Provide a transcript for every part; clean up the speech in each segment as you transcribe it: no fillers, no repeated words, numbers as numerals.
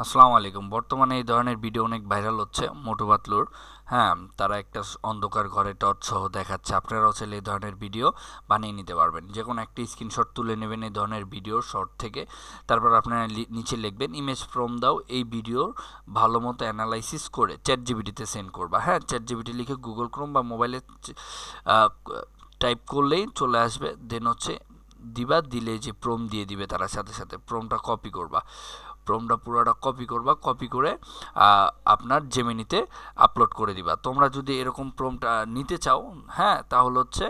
আসসালামু আলাইকুম। বর্তমানে এই ধরনের ভিডিও অনেক ভাইরাল হচ্ছে মোটু পাতলুর। হ্যাঁ, তারা একটা অন্ধকার ঘরে টর্চ সহ দেখাচ্ছে। আপনারাও চাইলে এই ধরনের ভিডিও বানিয়ে নিতে পারবেন। যে কোনো একটি স্ক্রিনশট তুলে নেবেন এই ধরনের ভিডিও শর্ট থেকে। তারপর আপনারা নিচে লিখবেন ইমেজ ফ্রম দাও, এই ভিডিওর ভালো মতো অ্যানালাইসিস করে চ্যাট জিপিটিতে সেন্ড করবা। হ্যাঁ, চ্যাট জিপিটি লিখে গুগল ক্রোম বা মোবাইলে টাইপ করলেই চলে আসবে। দেন হচ্ছে দিবা, দিলে যে প্রম দিয়ে দিবে তারা, সাথে সাথে প্রমটা কপি করবা। প্রমটা পুরোটা কপি করবা, কপি করে আপনার জেমিনিতে আপলোড করে দিবা। তোমরা যদি এরকম প্রমটা নিতে চাও, হ্যাঁ, তাহলে হচ্ছে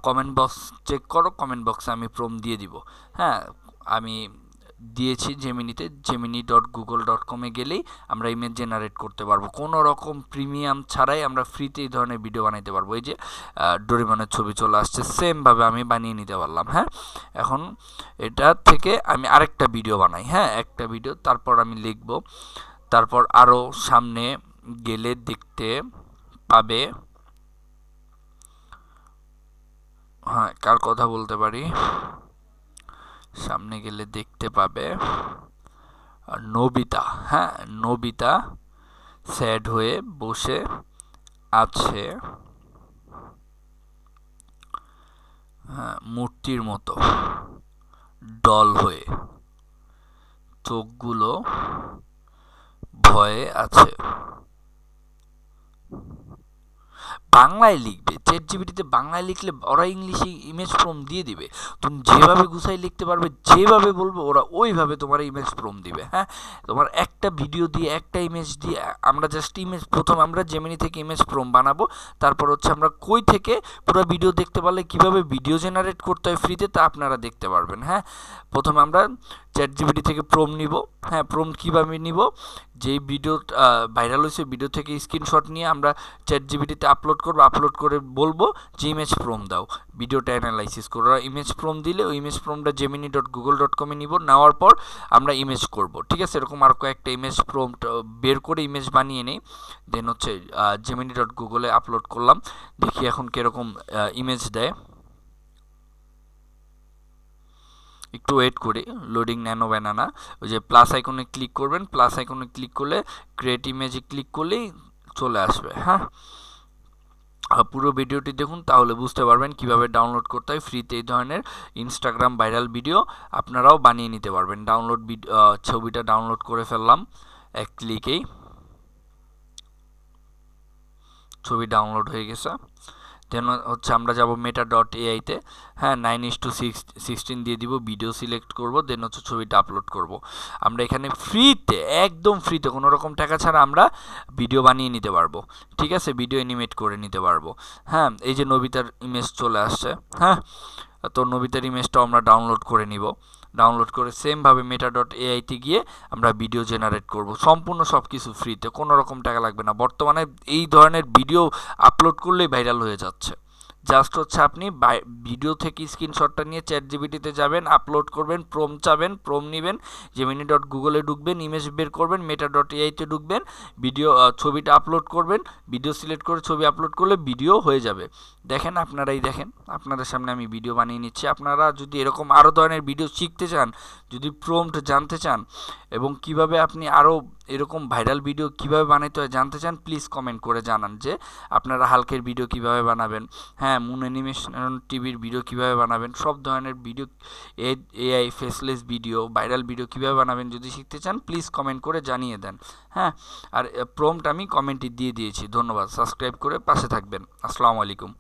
কমেন্ট বক্স চেক করো, কমেন্ট বক্সে আমি প্রম দিয়ে দিব। হ্যাঁ, আমি দিয়েছি জেমিনিতে, gemini.google.com-এ গেলেই আমরা ইমেজ জেনারেট করতে পারবো। কোনো রকম প্রিমিয়াম ছাড়াই আমরা ফ্রিতে এই ধরনের ভিডিও বানাইতে পারবো। এই যে ডোরেমনের ছবি চলে আসছে, সেমভাবে আমি বানিয়ে নিতে পারলাম। হ্যাঁ, এখন এটা থেকে আমি আরেকটা ভিডিও বানাই। হ্যাঁ, একটা ভিডিও, তারপর আমি লিখব, তারপর আরও সামনে গেলে দেখতে পাবে। হ্যাঁ, কার কথা বলতে পারি, সামনে গেলে দেখতে পাবে নবিতা। হ্যাঁ, নবিতা স্যাড হয়ে বসে আছে, হ্যাঁ, মূর্তির মতো ডল হয়ে, চোখগুলো ভয়ে আছে। বাংলায় লিখবে, চ্যাট জিপিটিতে বাংলায় লিখলে ওরা ইংলিশে ইমেজ প্রম দিয়ে দিবে। তুমি যেভাবে গুছাই লিখতে পারবে, যেভাবে বলবে ওরা ওইভাবে তোমার ইমেজ প্রম দিবে। হ্যাঁ, তোমার একটা ভিডিও দিয়ে, একটা ইমেজ দিয়ে আমরা জাস্ট ইমেজ, প্রথম আমরা জেমিনি থেকে ইমেজ প্রম বানাবো, তারপর হচ্ছে আমরা কই থেকে পুরো ভিডিও দেখতে পারলে কীভাবে ভিডিও জেনারেট করতে হয় ফ্রিতে তা আপনারা দেখতে পারবেন। হ্যাঁ, প্রথমে আমরা চ্যাট জিপিটি থেকে প্রম নিব। হ্যাঁ, প্রম কীভাবে নিব, যেই ভিডিও ভাইরাল হয়েছে ভিডিও থেকে স্ক্রিনশট নিয়ে আমরা চ্যাট জিপিটিতে আপলোড করবো, আপলোড করে বলবো যে ইমেজ প্রম দাও, ভিডিওটা অ্যানালাইসিস করো। ইমেজ প্রম দিলে ওই ইমেজ প্রমটা gemini.google.com-এ নিব, নেওয়ার পর আমরা ইমেজ করব। ঠিক আছে, এরকম আর কয়েকটা ইমেজ প্রম বের করে ইমেজ বানিয়ে নেই, দেন হচ্ছে gemini.google-এ আপলোড করলাম। দেখি এখন কীরকম ইমেজ দেয়, একটু ওয়েট করি, লোডিং ন্যানো ব্যানানা। ওই যে প্লাস আইকনে ক্লিক করবেন, প্লাস আইকনে ক্লিক করলে ক্রিয়েট ইমেজে ক্লিক করলেই চলে আসবে। হ্যাঁ, পুরো ভিডিওটি দেখুন, তাহলে বুঝতে পারবেন কিভাবে ডাউনলোড করতে হয় ফ্রিতে এই ধরনের ইনস্টাগ্রাম ভাইরাল ভিডিও আপনারাও বানিয়ে নিতে পারবেন। ছবিটা ডাউনলোড করে ফেললাম এক ক্লিকেই, ছবি ডাউনলোড হয়ে গেছে। দেন হচ্ছে আমরা যাব meta.ai-তে। হ্যাঁ, 9:16 দিয়ে দিব, ভিডিও সিলেক্ট করব, দেন হচ্ছে ছবিটা আপলোড করব। আমরা এখানে ফ্রিতে, একদম ফ্রিতে, কোনো রকম টাকা ছাড়া আমরা ভিডিও বানিয়ে নিতে পারবো। ঠিক আছে, ভিডিও অ্যানিমেট করে নিতে পারবো। হ্যাঁ, এই যে নবিতার ইমেজ চলে আসছে। হ্যাঁ, তো নবিতার ইমেজটাও আমরা ডাউনলোড করে নিব। ডাউনলোড করে সেমভাবে meta.ai-তে গিয়ে আমরা ভিডিও জেনারেট করব। সম্পূর্ণ সব কিছু ফ্রিতে, কোনো রকম টাকা লাগবে না। বর্তমানে এই ধরনের ভিডিও আপলোড করলেই ভাইরাল হয়ে যাচ্ছে। জাস্ট হচ্ছে আপনি ভিডিও থেকে স্ক্রিনশটটা নিয়ে চ্যাট জিপিটিতে যাবেন, আপলোড করবেন, প্রম চাবেন, প্রম নেবেন, gemini.google-এ ঢুকবেন, ইমেজ বের করবেন, meta.ai-তে ঢুকবেন, ভিডিও ছবিটা আপলোড করবেন, ভিডিও সিলেক্ট করে ছবি আপলোড করলে ভিডিও হয়ে যাবে। দেখেন, আপনারাই দেখেন, আপনাদের সামনে আমি ভিডিও বানিয়ে নিচ্ছি। আপনারা যদি এরকম আরও ধরনের ভিডিও শিখতে চান, যদি প্রম্পট জানতে চান এবং কিভাবে আপনি আরও এরকম ভাইরাল ভিডিও কিভাবে বানাইতে হয় জানতে চান, প্লিজ কমেন্ট করে জানান যে আপনারা হালকের ভিডিও কিভাবে বানাবেন। হ্যাঁ, মুন অ্যানিমেশন টিভির ভিডিও কিভাবে বানাবেন, সব ধরনের video, AI faceless video, viral video কিভাবে বানাবেন যদি শিখতে চান, প্লিজ কমেন্ট করে জানিয়ে দেন। হ্যাঁ, আর প্রম্পট আমি কমেন্টে দিয়ে দিয়েছি। ধন্যবাদ, সাবস্ক্রাইব করে পাশে থাকবেন। আসসালামু আলাইকুম।